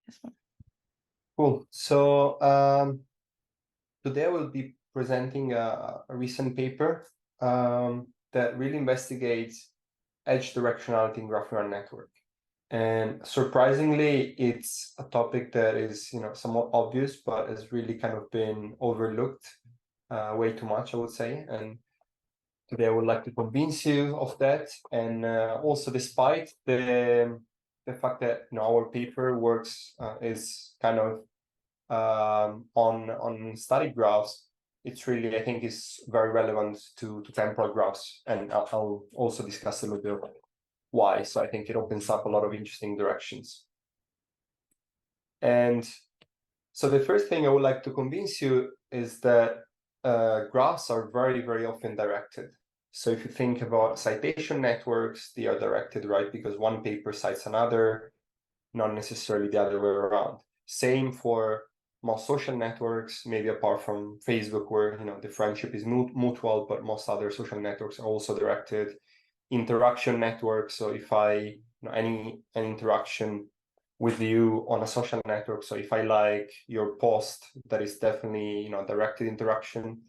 this one. Cool. So today I will be presenting a recent paper that really investigates edge directionality in graph neural network. And surprisingly, it's a topic that is, somewhat obvious, but has really kind of been overlooked way too much, I would say. And today I would like to convince you of that. And also, despite the fact that our paper works is kind of on static graphs, it's really, I think, is very relevant to temporal graphs. And I'll also discuss a little bit why. So I think it opens up a lot of interesting directions. And so the first thing I would like to convince you is that graphs are very, very often directed. So if you think about citation networks, they are directed, right? Because one paper cites another, not necessarily the other way around. Same for most social networks, maybe apart from Facebook, where the friendship is mutual, but most other social networks are also directed. Interaction networks. So if I any interaction with you on a social network, so if I like your post, that is definitely directed interaction.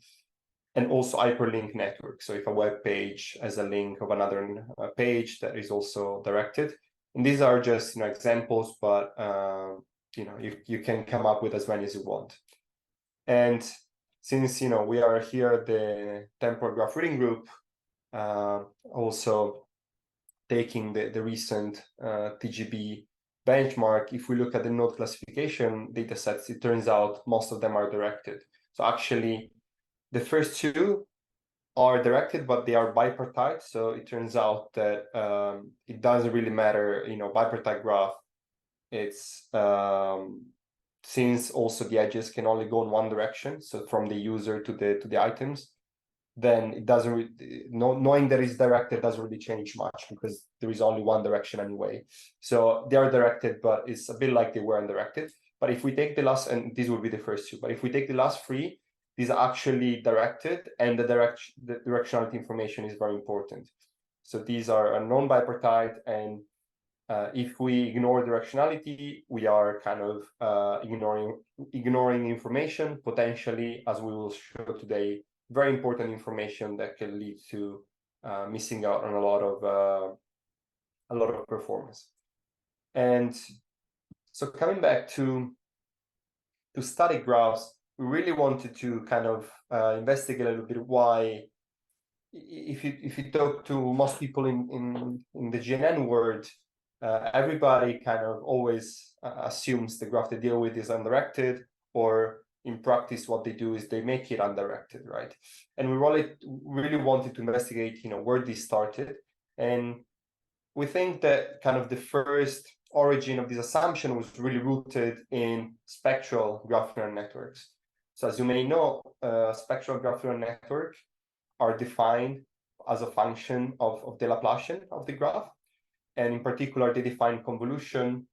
And also hyperlink network. So if a web page has a link of another page, that is also directed. And these are just examples, but you can come up with as many as you want. And since we are here at the temporal graph reading group, also taking the recent TGB benchmark, if we look at the node classification datasets, it turns out most of them are directed. So actually, the first two are directed, but they are bipartite. So it turns out that it doesn't really matter, bipartite graph. It's since also the edges can only go in one direction, so from the user to the items, then it doesn't knowing that it's directed doesn't really change much because there is only one direction anyway. So they are directed, but it's a bit like they were undirected. But if we take the last, and these will be the first two, but if we take the last three, these are actually directed, and the directionality information is very important. So these are non-bipartite, and if we ignore directionality, we are kind of ignoring information, potentially, as we will show today, very important information that can lead to missing out on a lot of performance. And so coming back to static graphs, we really wanted to kind of investigate a little bit why, if you talk to most people in the GNN world, everybody kind of always assumes the graph they deal with is undirected, or in practice what they do is they make it undirected, right? And we really wanted to investigate where this started. And we think that kind of the first origin of this assumption was really rooted in spectral graph neural networks. So as you may know, spectral graph neural network are defined as a function of the Laplacian of the graph. And in particular, they define convolution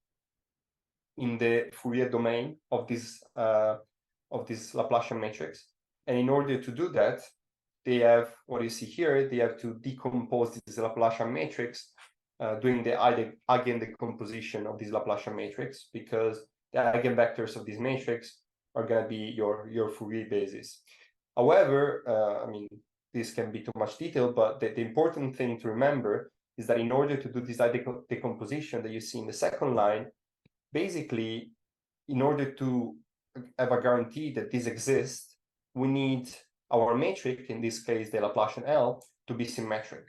in the Fourier domain of this Laplacian matrix. And in order to do that, they have what you see here. They have to decompose this Laplacian matrix, doing the eigendecomposition of this Laplacian matrix, because the eigenvectors of this matrix are going to be your Fourier basis. However, I mean, this can be too much detail, but the important thing to remember is that in order to do this decomposition that you see in the second line, basically, in order to have a guarantee that this exists, we need our matrix, in this case, the Laplacian L, to be symmetric.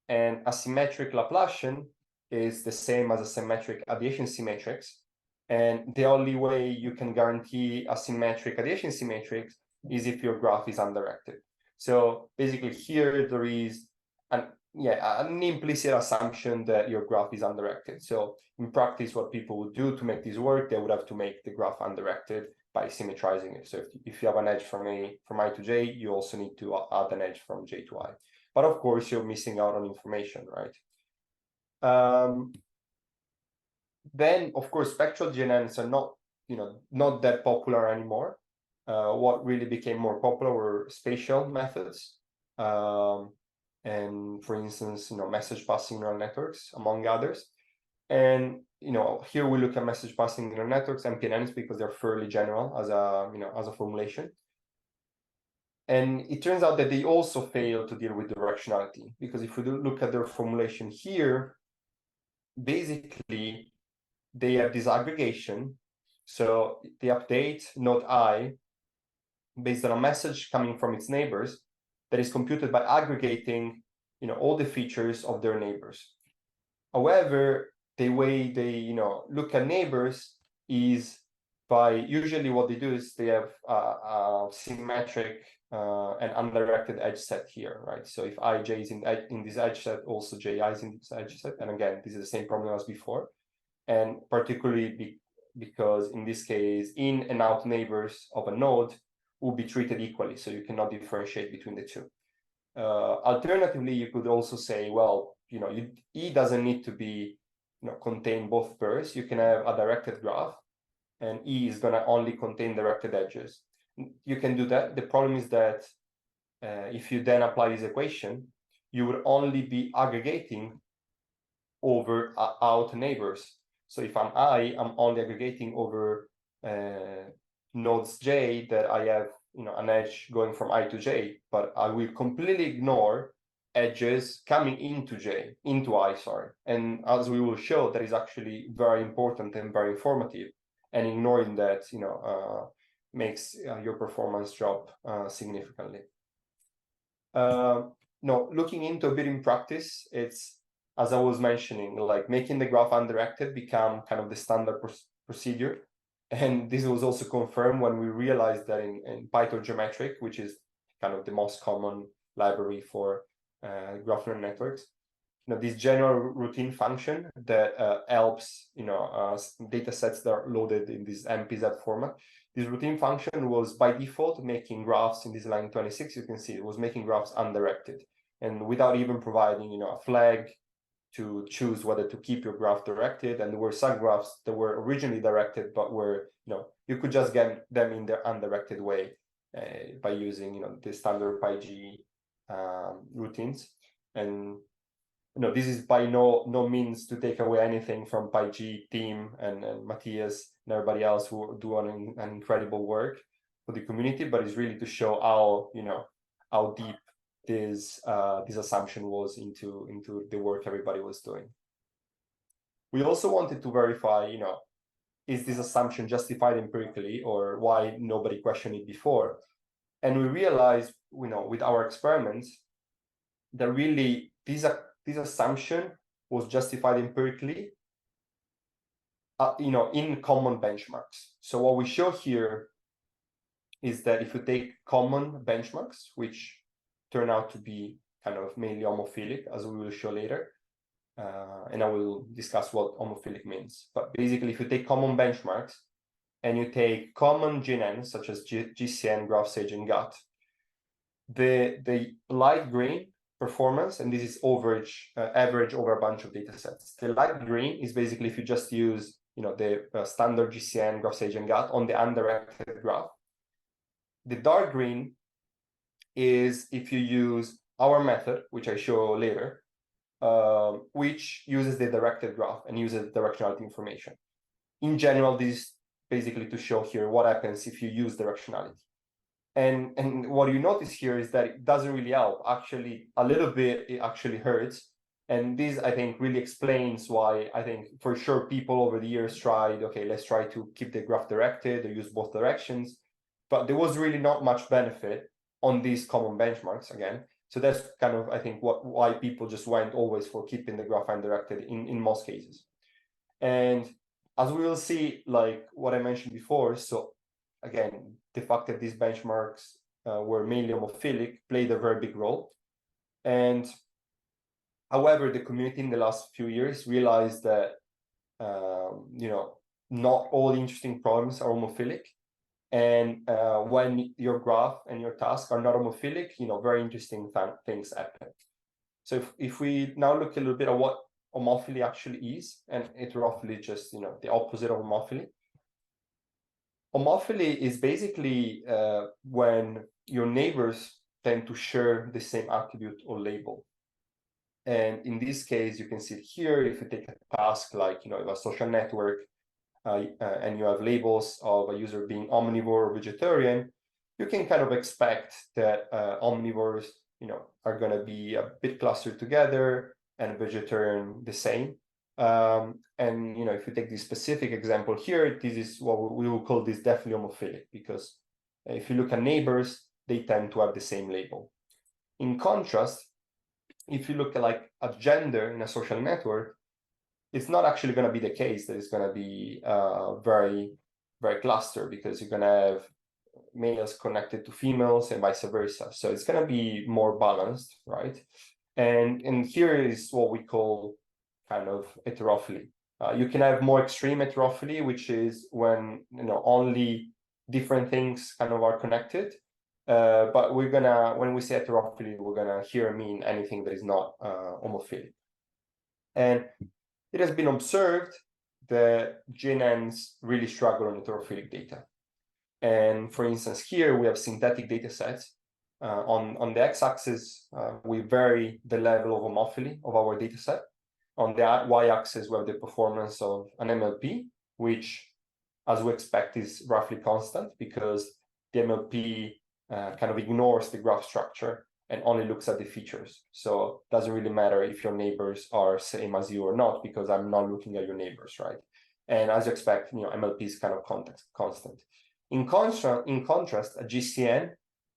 And a symmetric Laplacian is the same as a symmetric adjacency matrix. And the only way you can guarantee a symmetric adjacency matrix is if your graph is undirected. So basically here there is an implicit assumption that your graph is undirected. So in practice, what people would do to make this work, they would have to make the graph undirected by symmetrizing it. So if you have an edge from I to J, you also need to add an edge from J to I. But of course, you're missing out on information, right? Then, of course, spectral GNNs are not that popular anymore. What really became more popular were spatial methods. And for instance, message passing neural networks, among others. And here we look at message passing neural networks, MPNNs, because they're fairly general as a formulation. And it turns out that they also fail to deal with directionality, because if we look at their formulation here, basically they have disaggregation. So they update node I based on a message coming from its neighbors that is computed by aggregating all the features of their neighbors. However, the way they look at neighbors is by, usually what they do is they have a symmetric and undirected edge set here, right? So if ij is in this edge set, also ji is in this edge set. And again, this is the same problem as before. And particularly because in this case, in and out neighbors of a node will be treated equally. So you cannot differentiate between the two. Alternatively, you could also say, well, E doesn't need to be, contain both pairs. You can have a directed graph, and E is going to only contain directed edges. You can do that. The problem is that if you then apply this equation, you would only be aggregating over out neighbors. So if I'm I, I'm only aggregating over nodes J that I have an edge going from I to J, but I will completely ignore edges coming into I, sorry. And as we will show, that is actually very important and very informative. And ignoring that, makes your performance drop significantly. No, looking into a bit in practice, it's, as I was mentioning, like making the graph undirected become kind of the standard procedure. And this was also confirmed when we realized that in Python geometric, which is kind of the most common library for graph neural networks, this general routine function that helps data sets that are loaded in this MPZ format. This routine function was by default making graphs in this line 26. You can see it was making graphs undirected, and without even providing a flag to choose whether to keep your graph directed. And there were some graphs that were originally directed, but were you could just get them in the undirected way by using the standard PyG routines. And this is by no means to take away anything from PyG team and Matthias and everybody else who do an incredible work for the community, but it's really to show how deep this assumption was into the work everybody was doing. We also wanted to verify, is this assumption justified empirically, or why nobody questioned it before? And we realized, with our experiments, that really this assumption was justified empirically, in common benchmarks. So what we show here is that if you take common benchmarks, which turn out to be kind of mainly homophilic, as we will show later, and I will discuss what homophilic means. But basically, if you take common benchmarks and you take common GNNs, such as GCN, GraphSage, and GUT, the light green performance, and this is average over a bunch of data sets. The light green is basically if you just use the standard GCN, GraphSage, and GUT on the undirected graph. The dark green is if you use our method, which I show later, which uses the directed graph and uses directionality information. In general, this is basically to show here what happens if you use directionality. And what you notice here is that it doesn't really help. Actually, a little bit, it actually hurts. And this, I think, really explains why I think for sure people over the years tried, okay, let's try to keep the graph directed or use both directions. But there was really not much benefit on these common benchmarks again. So that's kind of, I think, why people just went always for keeping the graph undirected in most cases. And as we will see, like what I mentioned before, so again, the fact that these benchmarks were mainly homophilic played a very big role. And however, the community in the last few years realized that, not all interesting problems are homophilic. And when your graph and your task are not homophilic, very interesting things happen. So if we now look a little bit at what homophily actually is, and heterophily just the opposite of homophily. Homophily is basically when your neighbors tend to share the same attribute or label. And in this case, you can see it here. If you take a task like, a social network, and you have labels of a user being omnivore or vegetarian, you can kind of expect that omnivores, are going to be a bit clustered together, and vegetarian the same. And if you take this specific example here, this is what we will call this definitely homophilic, because if you look at neighbors, they tend to have the same label. In contrast, if you look at like a gender in a social network, it's not actually going to be the case that it's going to be very, very clustered, because you're going to have males connected to females and vice versa. So it's going to be more balanced, right? And here is what we call kind of heterophily. You can have more extreme heterophily, which is when only different things kind of are connected. But when we say heterophily, we're gonna here mean anything that is not homophilic. And it has been observed that GNNs really struggle on heterophilic data. And for instance, here we have synthetic data sets. On the x-axis, we vary the level of homophily of our data set. On the y-axis, we have the performance of an MLP, which, as we expect, is roughly constant, because the MLP kind of ignores the graph structure and only looks at the features. So it doesn't really matter if your neighbors are same as you or not, because I'm not looking at your neighbors, right? And as you expect, MLP is kind of constant. In contrast, a GCN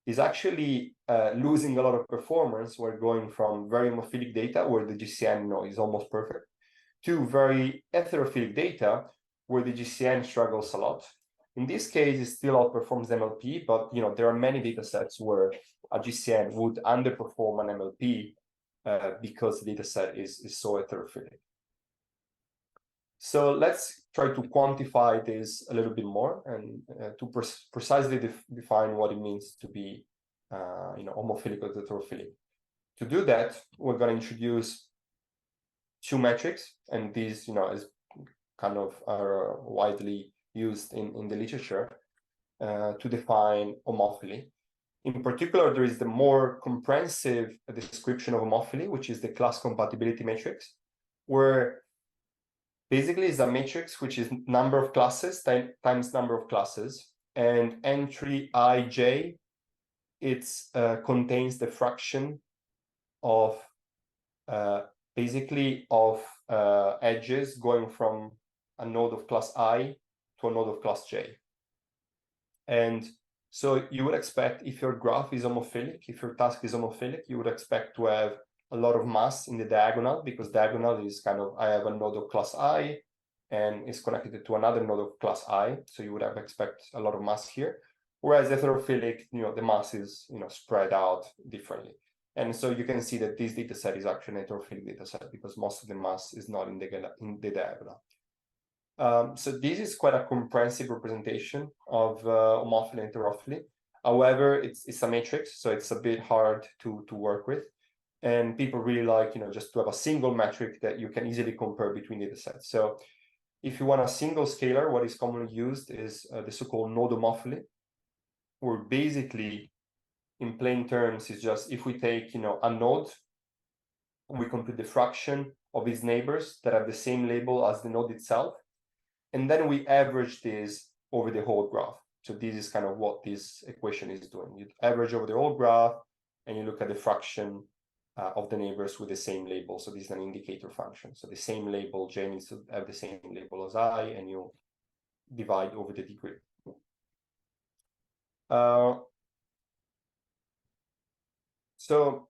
is actually losing a lot of performance. We're going from very homophilic data, where the GCN is almost perfect, to very heterophilic data, where the GCN struggles a lot. In this case, it still outperforms MLP, but there are many data sets where a GCN would underperform an MLP because the data set is so heterophilic. So let's try to quantify this a little bit more, and to precisely define what it means to be homophilic or heterophilic. To do that, we're going to introduce two metrics, and these is kind of are widely used in the literature to define homophily. In particular, there is the more comprehensive description of homophily, which is the class compatibility matrix, where basically it's a matrix which is number of classes times number of classes, and entry ij, it contains the fraction of basically of edges going from a node of class I to a node of class J. And so you would expect, if your graph is homophilic, if your task is homophilic, you would expect to have a lot of mass in the diagonal, because diagonal is kind of, I have a node of class I and is connected to another node of class I, so you would have expect a lot of mass here. Whereas heterophilic, the mass is spread out differently. And so you can see that this data set is actually a heterophilic data set, because most of the mass is not in the diagonal. So this is quite a comprehensive representation of homophily and heterophily. However, it's a matrix, so it's a bit hard to work with. And people really like, just to have a single metric that you can easily compare between data sets. So if you want a single scalar, what is commonly used is the so-called node homophily, where basically, in plain terms, is just if we take, a node, we compute the fraction of its neighbors that have the same label as the node itself, and then we average this over the whole graph. So this is kind of what this equation is doing. You average over the whole graph, and you look at the fraction of the neighbors with the same label. So this is an indicator function. So the same label, J needs to have the same label as I, and you divide over the degree. So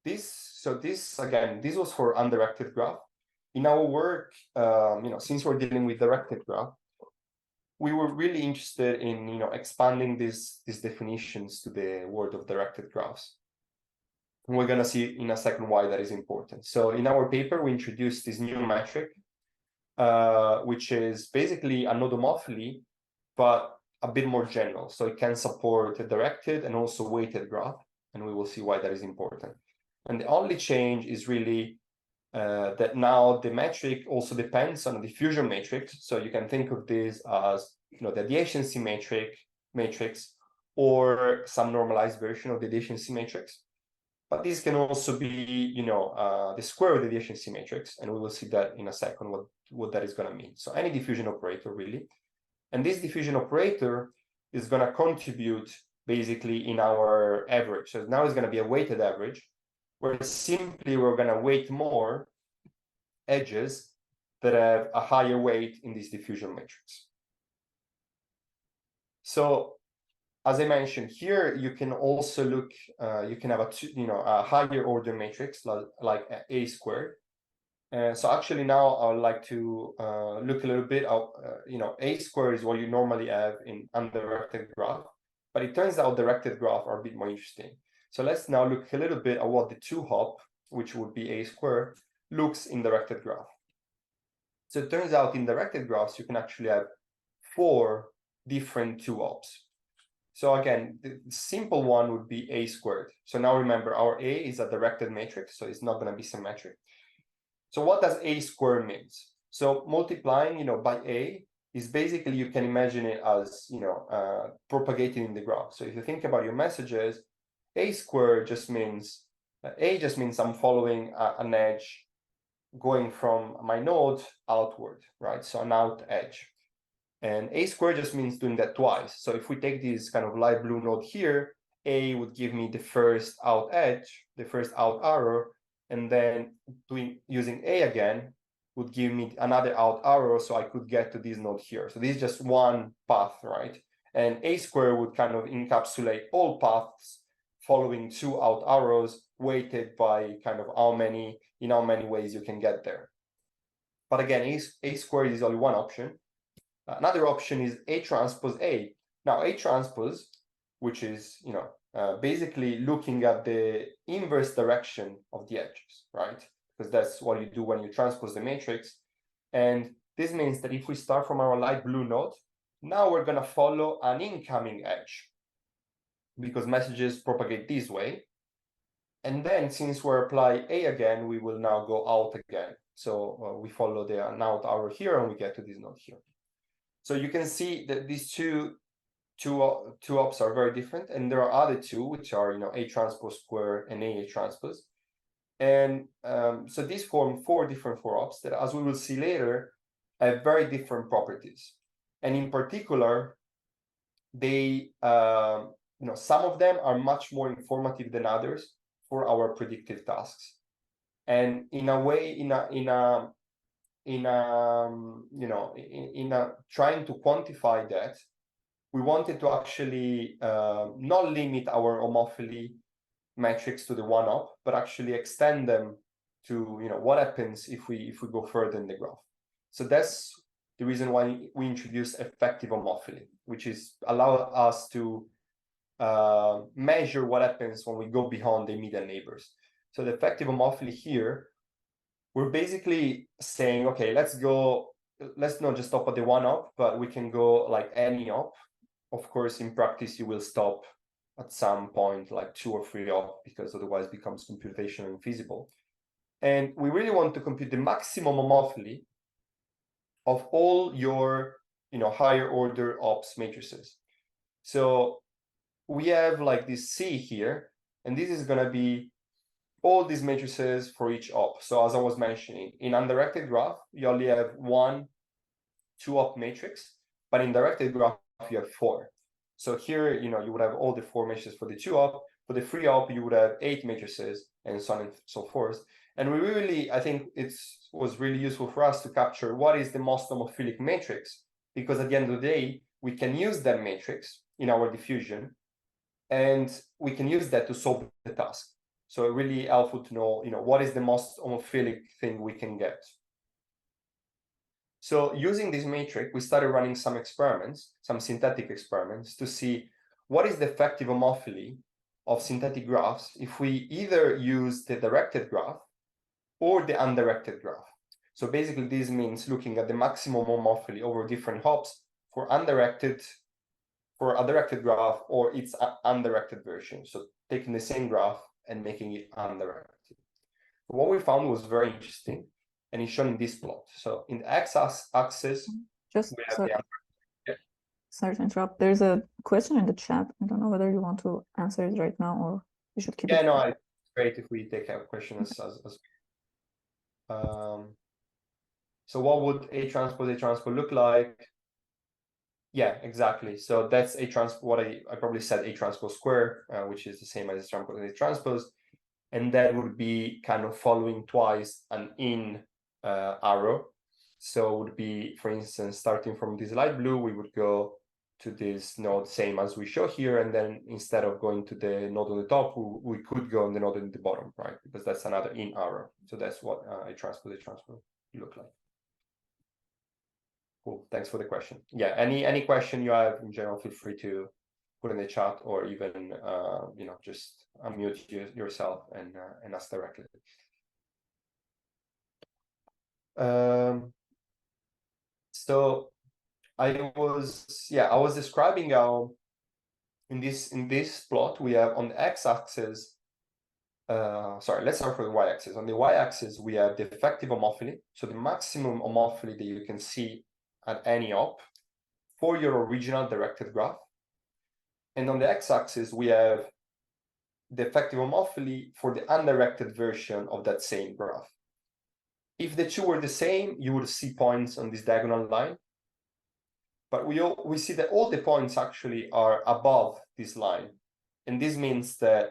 this again, this was for undirected graph. In our work, since we're dealing with directed graph, we were really interested in expanding these definitions to the world of directed graphs. And we're gonna see in a second why that is important. So in our paper, we introduced this new metric, which is basically a node homophily, but a bit more general. So it can support a directed and also weighted graph, and we will see why that is important. And the only change is really that now the metric also depends on the diffusion matrix. So you can think of this as the adjacency matrix, or some normalized version of the adjacency matrix. But this can also be, you know, the square of the adjacency matrix, and we will see that in a second what that is going to mean. So any diffusion operator really, and this diffusion operator is going to contribute basically in our average. So now it's going to be a weighted average, where simply we're going to weight more edges that have a higher weight in this diffusion matrix. So as I mentioned here, you can also look, you can have a higher order matrix like A squared. So actually now I would like to look a little bit at, you know, A squared is what you normally have in undirected graph, but it turns out directed graph are a bit more interesting. So let's now look a little bit at what the 2-hop, which would be A squared, looks in directed graph. So it turns out in directed graphs, you can actually have 4 different 2-hops. So again, the simple one would be A squared. So now remember, our A is a directed matrix, so it's not going to be symmetric. So what does A squared means? So multiplying, you know, by A is basically, you can imagine it as, you know, propagating in the graph. So if you think about your messages, A squared just means, A just means I'm following an edge going from my node outward, right? So an out edge. And A squared just means doing that twice. So if we take this kind of light blue node here, A would give me the first out edge, the first out arrow, and then using A again would give me another out arrow, so I could get to this node here. So this is just one path, right? And A squared would kind of encapsulate all paths following 2 out arrows, weighted by kind of in how many ways you can get there. But again, A squared is only one option. Another option is A transpose A. Now, A transpose, which is, you know, basically looking at the inverse direction of the edges, right? Because that's what you do when you transpose the matrix. And this means that if we start from our light blue node, now we're going to follow an incoming edge, because messages propagate this way. And then since we apply A again, we will now go out again. So we follow the out arrow here, and we get to this node here. So you can see that these two ops are very different, and there are other two, which are, you know, A transpose square and A transpose. And so these form 4 different 4-ops that, as we will see later, have very different properties. And in particular, they, you know, some of them are much more informative than others for our predictive tasks. And in a way, in trying to quantify that, we wanted to actually not limit our homophily metrics to the 1-op, but actually extend them to, you know, what happens if we go further in the graph. So that's the reason why we introduced effective homophily, which is allow us to measure what happens when we go beyond the immediate neighbors. So the effective homophily here, we're basically saying, okay, let's not just stop at the 1-op, but we can go like any op. Of course, in practice, you will stop at some point, like 2 or 3-op, because otherwise it becomes computationally infeasible. And we really want to compute the maximum homophily of all your, you know, higher order ops matrices. So we have like this C here, and this is going to be all these matrices for each op. So as I was mentioning, in undirected graph, you only have 1 2-op matrix, but in directed graph, you have 4. So here, you know, you would have all the 4 matrices for the 2-op. For the 3-op, you would have 8 matrices, and so on and so forth. And we really, I think it was really useful for us to capture what is the most homophilic matrix, because at the end of the day, we can use that matrix in our diffusion, and we can use that to solve the task. So really helpful to know, you know, what is the most homophilic thing we can get. So using this matrix, we started running some experiments, some synthetic experiments, to see what is the effective homophily of synthetic graphs if we either use the directed graph or the undirected graph. So basically, this means looking at the maximum homophily over different hops for a directed graph or its undirected version. So taking the same graph and making it undirected. What we found was very interesting, and it's shown in this plot. So in the x-axis, sorry to interrupt. There's a question in the chat. I don't know whether you want to answer it right now or you should keep it. No, great if we take a question so what would A transpose look like? Yeah, exactly. So that's A transpose, what I probably said A transpose square, which is the same as A transpose. And that would be kind of following twice an in arrow. So it would be, for instance, starting from this light blue, we would go to this node, same as we show here. And then instead of going to the node on the top, we could go on the node on the bottom, right? Because that's another in arrow. So that's what A transpose look like. Cool. Thanks for the question. Yeah. Any question you have in general, feel free to put in the chat, or even just unmute yourself and ask directly. So I was describing how in this plot we have on the x-axis. Sorry, let's start with the y-axis. On the y-axis we have the effective homophily, so the maximum homophily that you can see at any op for your original directed graph. And on the x-axis we have the effective homophily for the undirected version of that same graph. If the two were the same, you would see points on this diagonal line. But we see that all the points actually are above this line. And this means that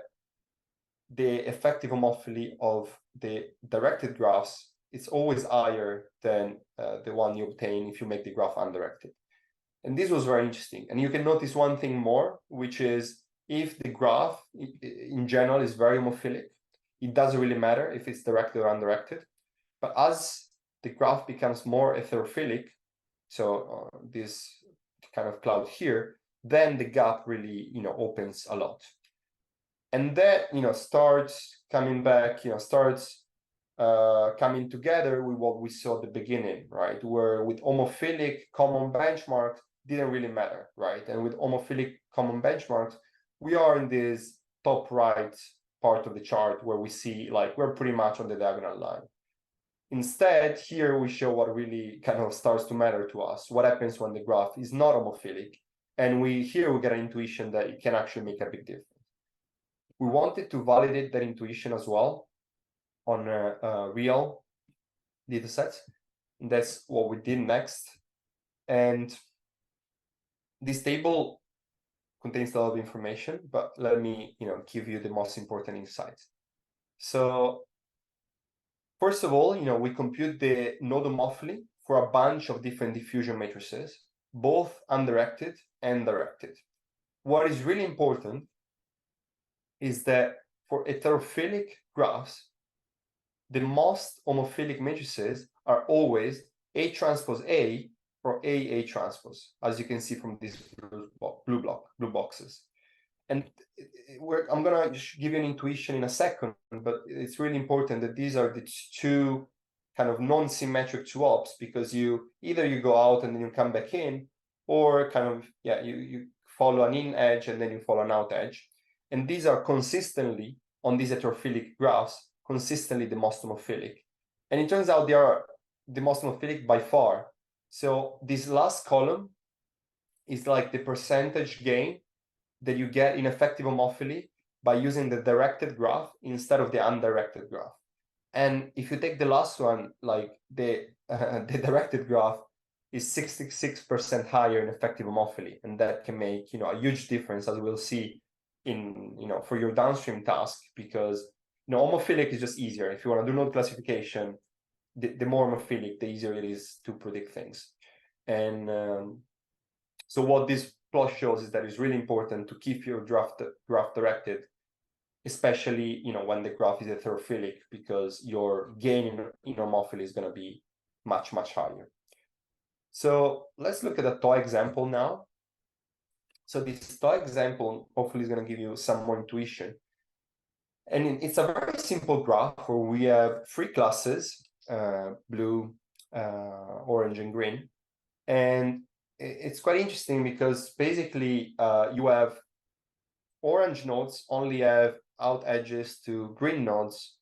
the effective homophily of the directed graphs is always higher than the one you obtain if you make the graph undirected. And this was very interesting. And you can notice one thing more, which is if the graph in general is very homophilic, it doesn't really matter if it's directed or undirected. But as the graph becomes more heterophilic, so this kind of cloud here, then the gap really opens a lot. And that starts coming back, starts coming together with what we saw at the beginning, right? Where with homophilic common benchmarks didn't really matter, right? And with homophilic common benchmarks, we are in this top right part of the chart where we see like we're pretty much on the diagonal line. Instead, here we show what really kind of starts to matter to us. What happens when the graph is not homophilic? And here we get an intuition that it can actually make a big difference. We wanted to validate that intuition as well on real data sets. And that's what we did next. And this table contains a lot of information, but let me give you the most important insights. So first of all, we compute the node homophily for a bunch of different diffusion matrices, both undirected and directed. What is really important is that for heterophilic graphs, the most homophilic matrices are always A transpose A or A transpose, as you can see from these blue boxes. And I'm going to give you an intuition in a second, but it's really important that these are the two kind of non-symmetric two ops, because either you go out and then you come back in, or kind of, you follow an in edge and then you follow an out edge. And these are consistently, on these heterophilic graphs, consistently the most homophilic. And it turns out they are the most homophilic by far. So this last column is like the percentage gain that you get in effective homophily by using the directed graph instead of the undirected graph. And if you take the last one, like the directed graph is 66% higher in effective homophily, and that can make a huge difference, as we'll see in for your downstream task, because homophilic is just easier. If you want to do node classification, the more homophilic, the easier it is to predict things. And so what this plot shows is that it's really important to keep your graph directed, especially when the graph is heterophilic, because your gain in homophily is going to be much higher. So let's look at a toy example now. So this toy example hopefully is going to give you some more intuition. And it's a very simple graph where we have three classes, blue, orange, and green. And it's quite interesting because basically you have orange nodes only have out edges to green nodes,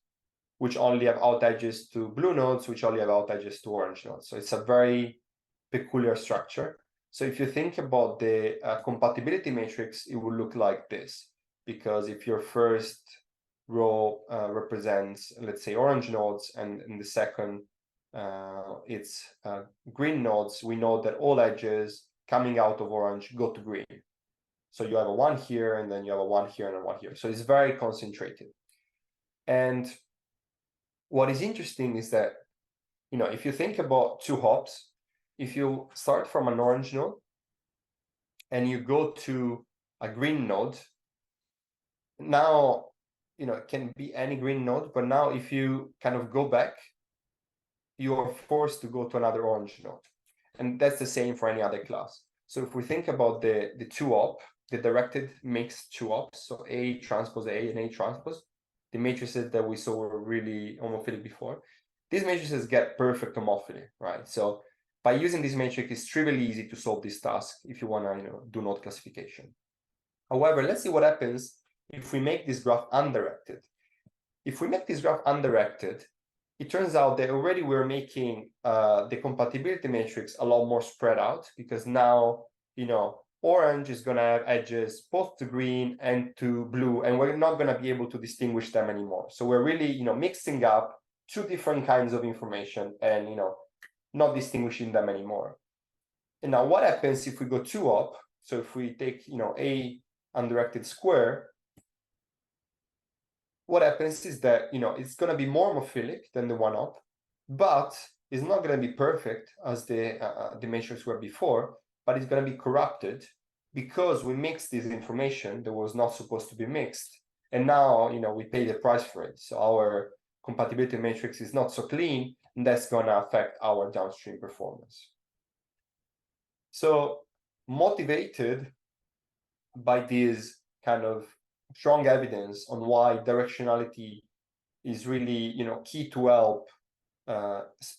which only have out edges to blue nodes, which only have out edges to orange nodes. So it's a very peculiar structure. So if you think about the compatibility matrix, it will look like this. Because if your first row represents, let's say, orange nodes, and in the second it's green nodes, we know that all edges coming out of orange go to green. So you have a 1 here, and then you have a 1 here and a 1 here. So it's very concentrated. And what is interesting is that, if you think about 2 hops, if you start from an orange node and you go to a green node, now, it can be any green node, but now if you kind of go back, you are forced to go to another orange node. And that's the same for any other class. So if we think about the 2-op, the directed mixed 2-ops, so A transpose A and A transpose, the matrices that we saw were really homophilic before, these matrices get perfect homophily, right? So by using this matrix, it's trivially easy to solve this task if you want to, do node classification. However, let's see what happens if we make this graph undirected. If we make this graph undirected, it turns out that already we're making the compatibility matrix a lot more spread out, because now, orange is going to have edges both to green and to blue, and we're not going to be able to distinguish them anymore. So we're really, mixing up 2 different kinds of information and, not distinguishing them anymore. And now what happens if we go 2-op? So if we take, A undirected square, what happens is that, it's going to be more homophilic than the 1-op, but it's not going to be perfect as the matrix were before, but it's going to be corrupted because we mixed this information that was not supposed to be mixed. And now, we pay the price for it. So our compatibility matrix is not so clean, and that's going to affect our downstream performance. So motivated by this kind of strong evidence on why directionality is really, key to help,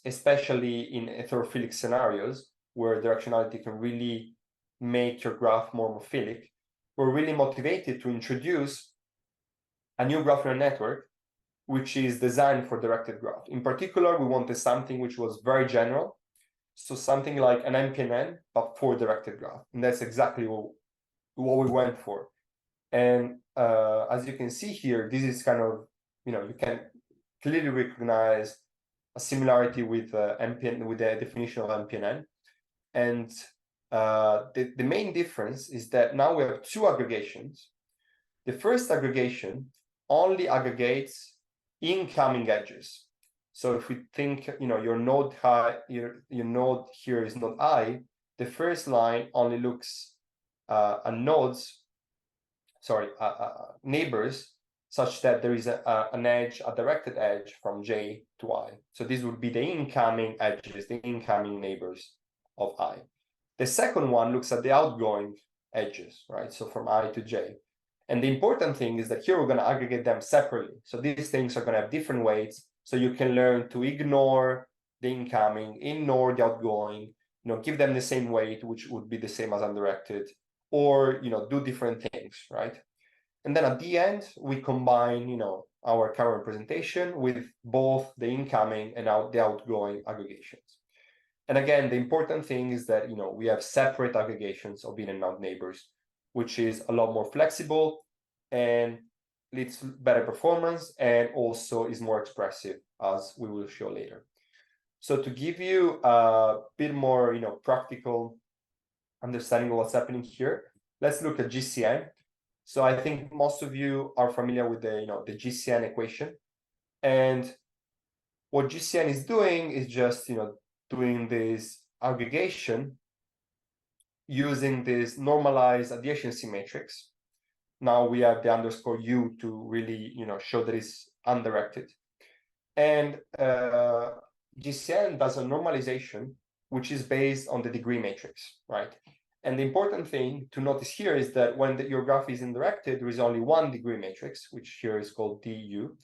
especially in heterophilic scenarios where directionality can really make your graph more homophilic, we're really motivated to introduce a new graph neural network which is designed for directed graph. In particular, we wanted something which was very general, so something like an MPNN, but for directed graph. And that's exactly what we went for. And as you can see here, this is kind of, you can clearly recognize a similarity with MPN, with the definition of MPNN. And the main difference is that now we have 2 aggregations. The first aggregation only aggregates incoming edges. So if we think, your node your node here is node I, the first line only looks at neighbors, such that there is an edge, a directed edge from J to I. So these would be the incoming edges, the incoming neighbors of I. The second one looks at the outgoing edges, right? So from I to J. And the important thing is that here we're going to aggregate them separately. So these things are going to have different weights. So you can learn to ignore the incoming, ignore the outgoing, give them the same weight, which would be the same as undirected, or, do different things, right? And then at the end, we combine, our current representation with both the incoming and the outgoing aggregations. And again, the important thing is that, we have separate aggregations of in and out neighbors, which is a lot more flexible and leads to better performance, and also is more expressive, as we will show later. So to give you a bit more, practical understanding of what's happening here, let's look at GCN. So I think most of you are familiar with the, the GCN equation. And what GCN is doing is just, doing this aggregation using this normalized adjacency matrix. Now we have the underscore U to really, show that it's undirected. And GCN does a normalization, which is based on the degree matrix, right? And the important thing to notice here is that when your graph is indirected, there is only one degree matrix, which here is called DU.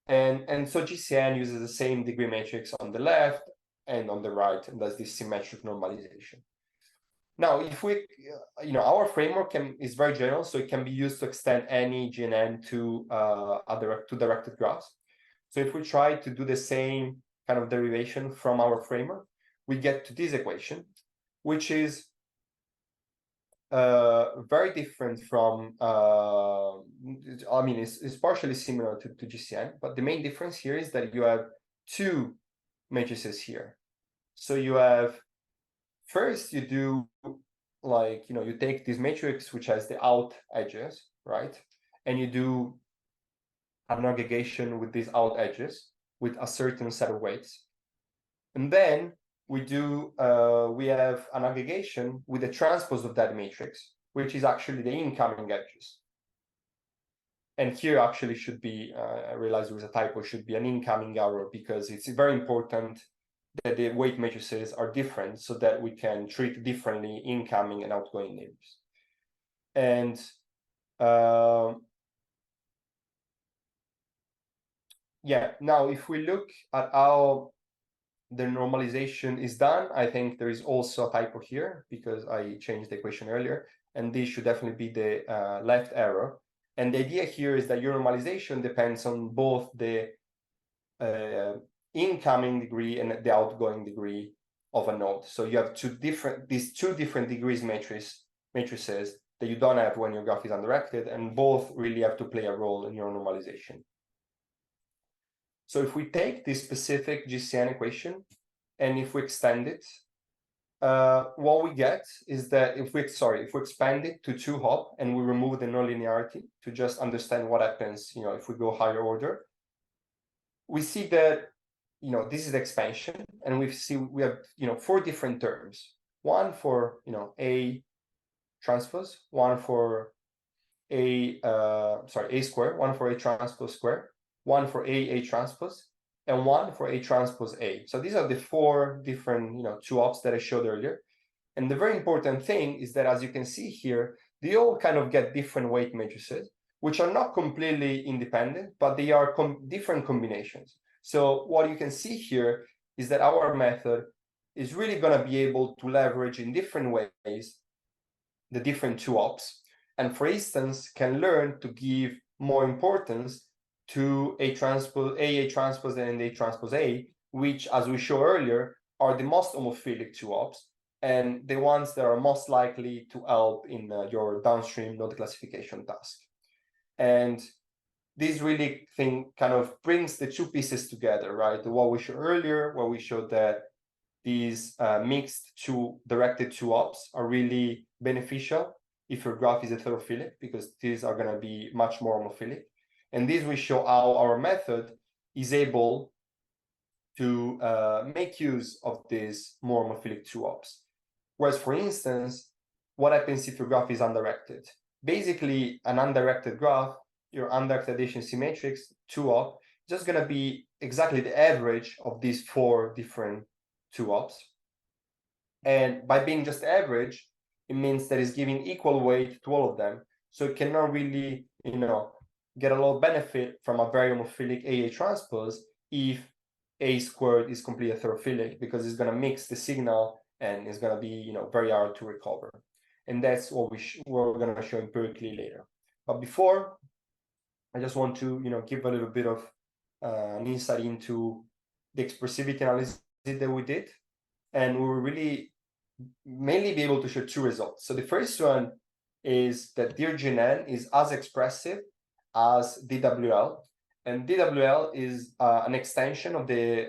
And so GCN uses the same degree matrix on the left and on the right, and does this symmetric normalization. Now, if we, our framework is very general, so it can be used to extend any GNN to directed graphs. So if we try to do the same kind of derivation from our framework, we get to this equation, which is very different from, I mean, it's partially similar to GCN, but the main difference here is that you have two matrices here. So you have, first you do, like, you take this matrix which has the out edges, right? And you do an aggregation with these out edges with a certain set of weights. And then we have an aggregation with the transpose of that matrix, which is actually the incoming edges. And here actually should be, I realize there was a typo, should be an incoming error, because it's very important that the weight matrices are different so that we can treat differently incoming and outgoing neighbors. And yeah, now if we look at how the normalization is done, I think there is also a typo here because I changed the equation earlier, and this should definitely be the left arrow. And the idea here is that your normalization depends on both the incoming degree and the outgoing degree of a node. So you have these two different degrees matrices that you don't have when your graph is undirected, and both really have to play a role in your normalization. So if we take this specific GCN equation and if we extend it, what we get is that if we expand it to 2-hop and we remove the nonlinearity to just understand what happens, if we go higher order, we see that, this is the expansion, and we have 4 different terms. One for, A transpose, one for A square, one for A transpose square, one for A transpose, and one for A transpose A. So these are the 4 different, 2-ops that I showed earlier. And the very important thing is that, as you can see here, they all kind of get different weight matrices, which are not completely independent, but they are different combinations. So what you can see here is that our method is really going to be able to leverage in different ways the different 2-ops, and for instance, can learn to give more importance to A transpose, and A transpose A, which, as we showed earlier, are the most homophilic 2-ops, and the ones that are most likely to help in your downstream node classification task. And this really kind of brings the 2 pieces together, right? What we showed earlier, where we showed that these mixed directed 2-ops are really beneficial if your graph is heterophilic, because these are going to be much more homophilic. And this will show how our method is able to make use of these more homophilic 2-ops. Whereas, for instance, what happens if your graph is undirected? Basically, an undirected graph, your undirected adjacency matrix 2-op, just going to be exactly the average of these 4 different 2-ops. And by being just average, it means that it's giving equal weight to all of them. So it cannot really, get a lot of benefit from a very homophilic AA transpose if A squared is completely heterophilic, because it's going to mix the signal and it's going to be, very hard to recover. And that's what we're going to show empirically later. But before, I just want to, give a little bit of an insight into the expressivity analysis that we did. And we will really mainly be able to show 2 results. So the first one is that DRGNN is as expressive as DWL, and DWL is an extension of the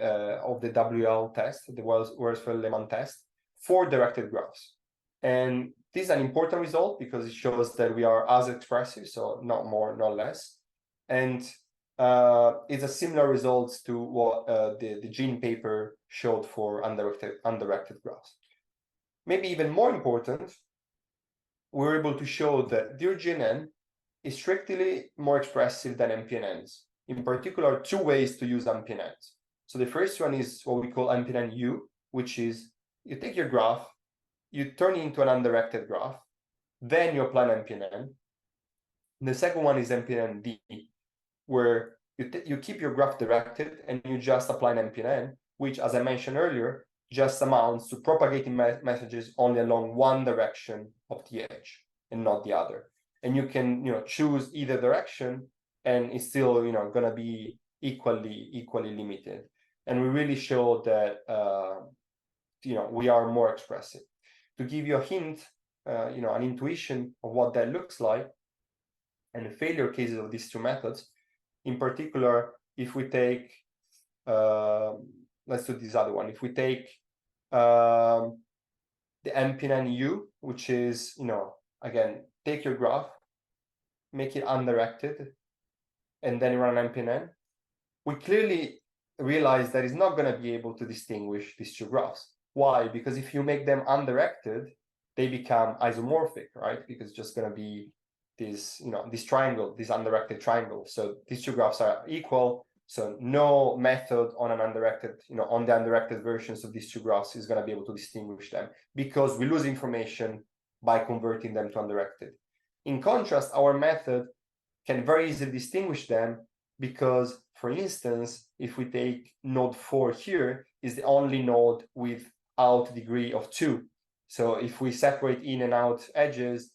WL test, the Welsford-Lehmann test, for directed graphs. And this is an important result because it shows that we are as expressive, so not more, not less. And it's a similar results to what the Jean paper showed for undirected graphs. Maybe even more important, we're able to show that DRGNN is strictly more expressive than MPNNs. In particular, 2 ways to use MPNNs. So the first one is what we call MPNN-U, which is you take your graph, you turn it into an undirected graph, then you apply an MPNN. The second one is MPNN-D, where you keep your graph directed and you just apply an MPNN, which, as I mentioned earlier, just amounts to propagating messages only along one direction of the edge and not the other. And you can, choose either direction, and it's still, going to be equally limited. And we really show that, we are more expressive. To give you a hint, an intuition of what that looks like, and the failure cases of these two methods. In particular, if we take, let's do this other one. If we take the MPNU, which is, again, take your graph, make it undirected, and then run MPN, we clearly realize that it's not going to be able to distinguish these two graphs. Why? Because if you make them undirected, they become isomorphic, right? Because it's just going to be this, this triangle, this undirected triangle. So these two graphs are equal. So no method on an undirected, on the undirected versions of these two graphs is going to be able to distinguish them, because we lose information by converting them to undirected. In contrast, our method can very easily distinguish them, because, for instance, if we take node 4 here, is the only node without degree of 2. So if we separate in and out edges,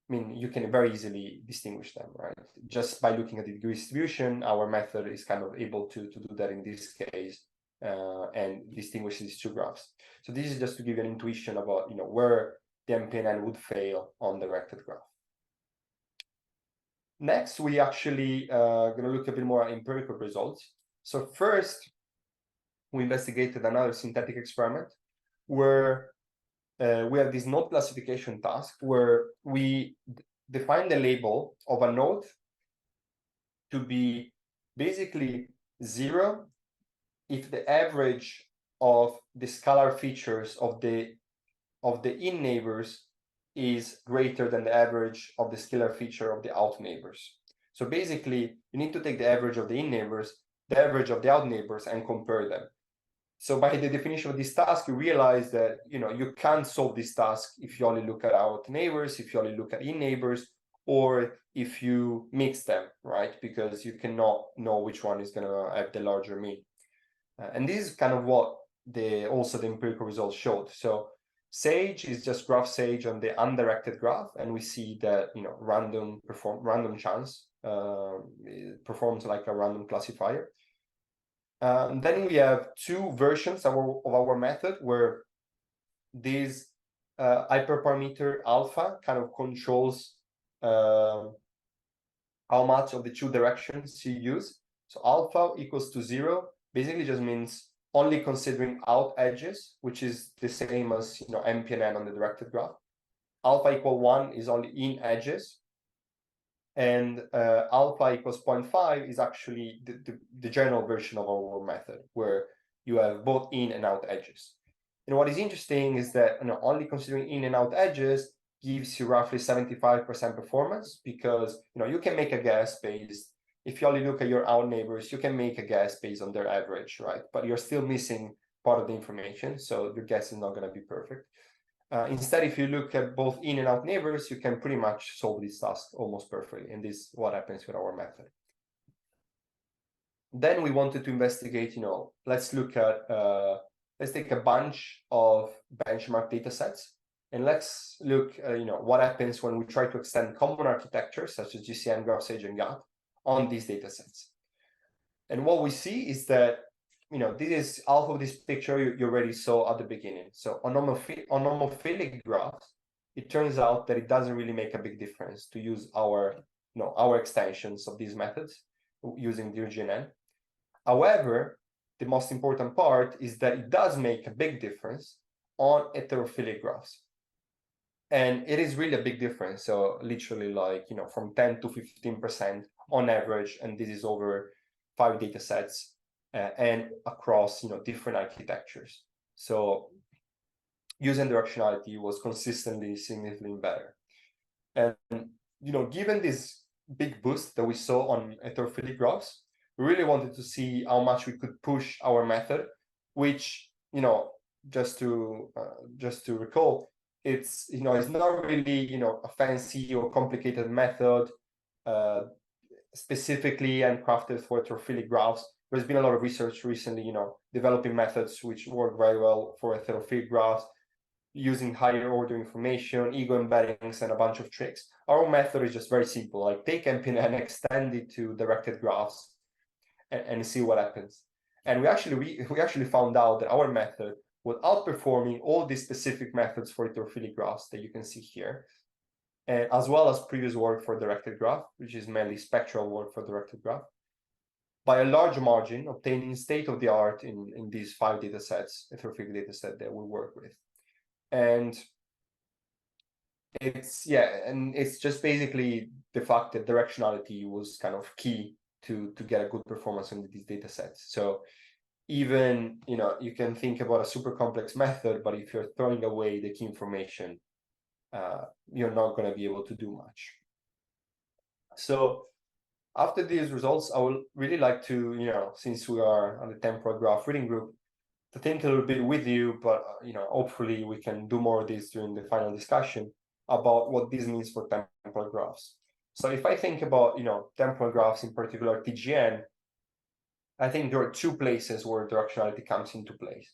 you can very easily distinguish them, right? Just by looking at the degree distribution, our method is kind of able to do that in this case, and distinguish these two graphs. So this is just to give you an intuition about, where the MPNN would fail on the directed graph. Next, we actually going to look a bit more at empirical results. So first, we investigated another synthetic experiment where we have this node classification task where we define the label of a node to be basically 0 if the average of the scalar features of the in neighbors is greater than the average of the scalar feature of the out neighbors. So basically, you need to take the average of the in neighbors, the average of the out neighbors, and compare them. So by the definition of this task, you realize that you can't solve this task if you only look at out neighbors, if you only look at in neighbors, or if you mix them, right? Because you cannot know which one is going to have the larger mean. And this is kind of what also the empirical results showed. So Sage is just graph Sage on the undirected graph, and we see that random chance performs like a random classifier. Then we have two versions of our method where this hyperparameter alpha kind of controls how much of the two directions you use. So alpha equals to 0 basically just means only considering out edges, which is the same as MPNN on the directed graph. Alpha equal 1 is only in edges. And alpha equals 0.5 is actually the general version of our method, where you have both in and out edges. And what is interesting is that only considering in and out edges gives you roughly 75% performance, because you can make a guess based, if you only look at your out neighbors, you can make a guess based on their average, right? But you're still missing part of the information, so your guess is not going to be perfect. Instead, if you look at both in and out neighbors, you can pretty much solve this task almost perfectly. And this is what happens with our method. Then we wanted to investigate, let's look at, let's take a bunch of benchmark data sets, and let's look at, what happens when we try to extend common architectures such as GCN, Graph, Sage, and GAT on these data sets. And what we see is that this is half of this picture you already saw at the beginning. So on homophilic graphs, it turns out that it doesn't really make a big difference to use our extensions of these methods using DirGNN. However, the most important part is that it does make a big difference on heterophilic graphs. And it is really a big difference. So literally from 10 to 15% on average, and this is over 5 data sets. And across different architectures. So using directionality was consistently significantly better. And given this big boost that we saw on heterophilic graphs, we really wanted to see how much we could push our method, which just to recall, it's it's not really a fancy or complicated method specifically handcrafted for heterophilic graphs. There's been a lot of research recently, developing methods which work very well for heterophilic graphs, using higher order information, ego embeddings, and a bunch of tricks. Our method is just very simple, like take MPNN, extend it to directed graphs, and see what happens. And we actually found out that our method was outperforming all these specific methods for heterophilic graphs that you can see here, and as well as previous work for directed graph, which is mainly spectral work for directed graph, by a large margin, obtaining state-of-the-art in these 5 data sets, heterophilic data set that we work with. And it's just basically the fact that directionality was kind of key to get a good performance on these data sets. So even, you can think about a super complex method, but if you're throwing away the key information, you're not going to be able to do much. So after these results, I would really like to, since we are on the temporal graph reading group, to think a little bit with you, but hopefully we can do more of this during the final discussion about what this means for temporal graphs. So if I think about temporal graphs, in particular TGN, I think there are 2 places where directionality comes into place.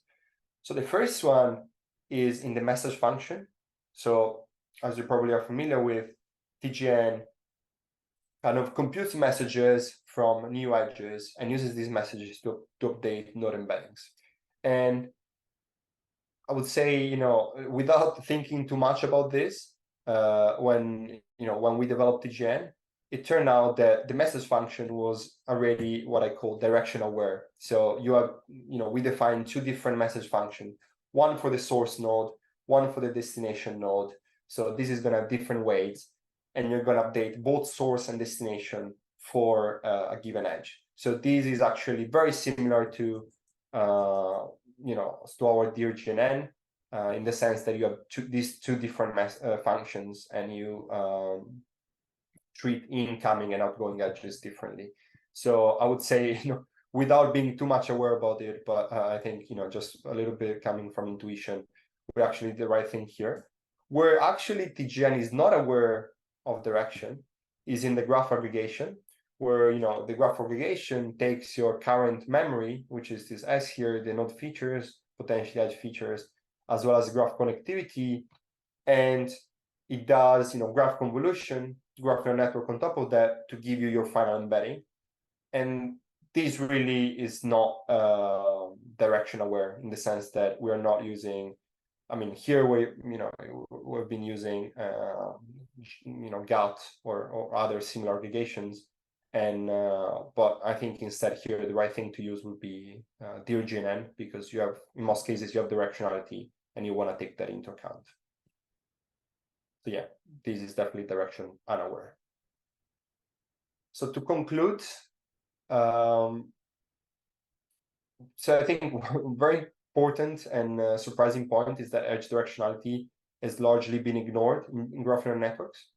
So the first one is in the message function. So as you probably are familiar with, TGN kind of computes messages from new edges and uses these messages to update node embeddings. And I would say, without thinking too much about this, when we developed TGN, it turned out that the message function was already what I call direction aware. So we defined 2 different message functions, one for the source node, one for the destination node. So this is going to have different weights, and you're going to update both source and destination for a given edge. So this is actually very similar to to our DRGNN, in the sense that you have these 2 different functions, and you treat incoming and outgoing edges differently. So I would say, without being too much aware about it, but I think, just a little bit coming from intuition, we actually did the right thing here. Where actually TGN is not aware of direction is in the graph aggregation, where the graph aggregation takes your current memory, which is this S here, the node features, potential edge features, as well as graph connectivity, and it does graph convolution, graph neural network on top of that to give you your final embedding. And this really is not direction aware, in the sense that we are not using, here we've been using GAT or other similar aggregations, and but I think instead here the right thing to use would be DRGNN, because you have, in most cases, you have directionality and you want to take that into account. So yeah, this is definitely direction unaware. So to conclude, so I think very important and surprising point is that edge directionality has largely been ignored in graph neural networks.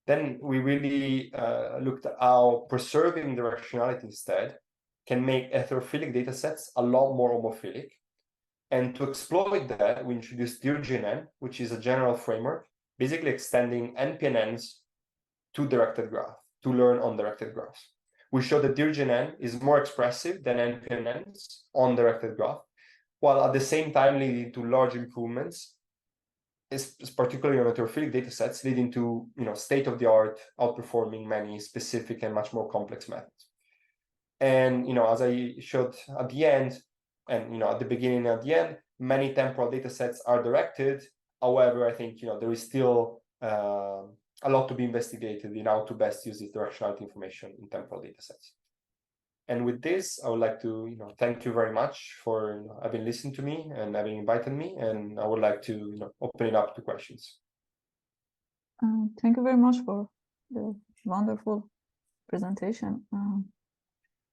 Then we really looked at how preserving directionality instead can make heterophilic data sets a lot more homophilic. And to exploit that, we introduced DRGNN, which is a general framework, basically extending NPNNs to directed graph, to learn on directed graphs. We showed that DRGNN is more expressive than NPNNs on directed graph, while at the same time leading to large improvements, particularly on heterophilic data sets, leading to state-of-the-art, outperforming many specific and much more complex methods. And as I showed at the end, and at the beginning and at the end, many temporal data sets are directed. However, I think there is still a lot to be investigated in how to best use this directionality information in temporal data sets. And with this, I would like to thank you very much for having listened to me and having invited me. And I would like to open it up to questions. Thank you very much for the wonderful presentation.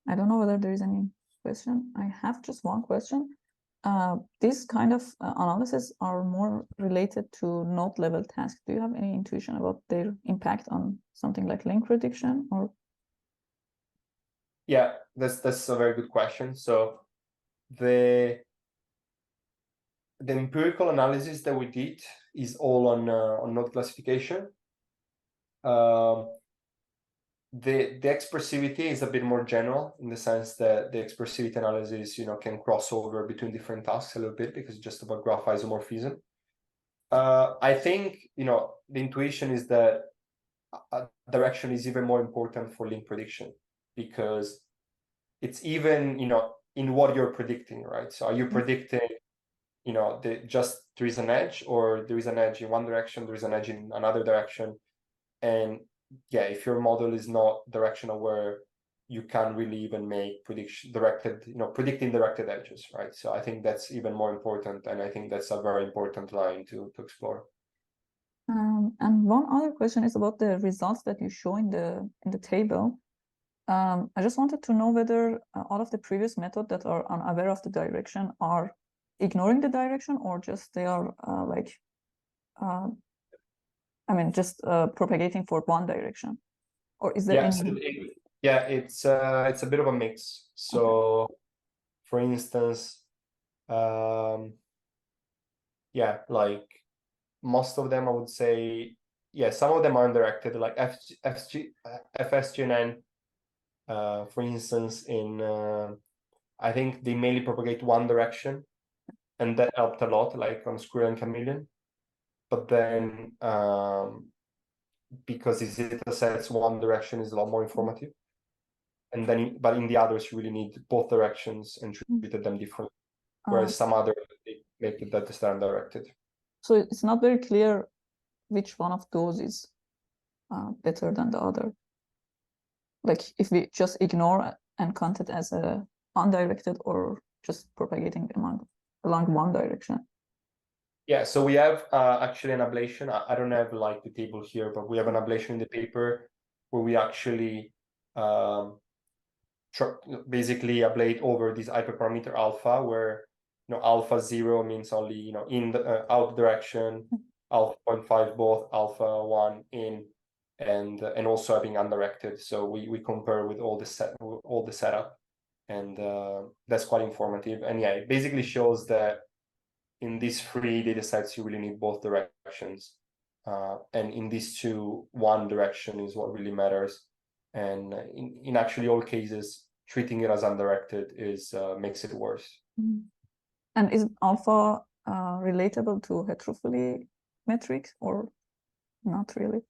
I don't know whether there is any question. I have just one question. These kind of analysis are more related to node level tasks. Do you have any intuition about their impact on something like link prediction or? Yeah, that's a very good question. So the empirical analysis that we did is all on node classification. The expressivity is a bit more general, in the sense that the expressivity analysis can cross over between different tasks a little bit, because it's just about graph isomorphism. I think the intuition is that direction is even more important for link prediction, because it's even in what you're predicting, right? So are you predicting you know, there is an edge, or there is an edge in one direction, there is an edge in another direction. And yeah, if your model is not direction aware, you can't really even make predicting directed edges, right? So I think that's even more important, and I think that's a very important line to explore. And one other question is about the results that you show in the table. I just wanted to know whether all of the previous methods that are unaware of the direction are ignoring the direction, or just they are just propagating for one direction, or is there any? It's a bit of a mix. So, okay. For instance, like most of them, I would say, some of them are undirected, like FSGNN, for instance, I think they mainly propagate one direction, and that helped a lot, like on Squirrel and Chameleon. But then, because these data sets, one direction is a lot more informative. And then, but in the others, you really need both directions and treated them differently. Whereas some other, they make the data set undirected. So it's not very clear which one of those is better than the other. Like if we just ignore and count it as a undirected, or just propagating along one direction. Yeah, so we have actually an ablation. I don't have like the table here, but we have an ablation in the paper where we actually basically ablate over this hyperparameter alpha, where alpha 0 means only in the out direction, alpha 0.5 both, alpha 1 in, and also having undirected. So we compare with all the setup, and that's quite informative. And yeah, it basically shows that in these 3 data sets you really need both directions, and in these 2, one direction is what really matters. And in actually all cases, treating it as undirected makes it worse. And is alpha relatable to heterophily metrics, or not really?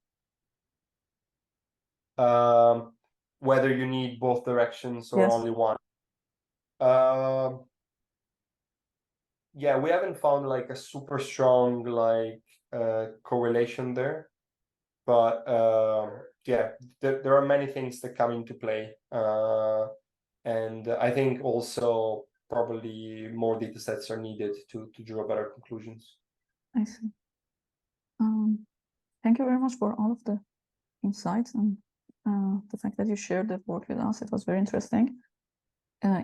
Whether you need both directions or only one. Yeah, we haven't found like a super strong correlation there, but yeah, there are many things that come into play, and I think also probably more data sets are needed to draw better conclusions. I see. Thank you very much for all of the insights and the fact that you shared that work with us. It was very interesting.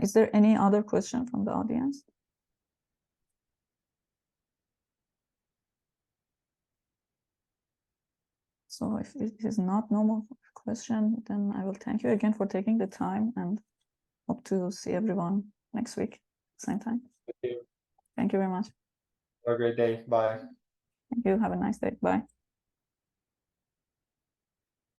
Is there any other question from the audience? So if it is not no more question, then I will thank you again for taking the time, and hope to see everyone next week, same time. Thank you. Thank you very much. Have a great day. Bye. Thank you. Have a nice day. Bye.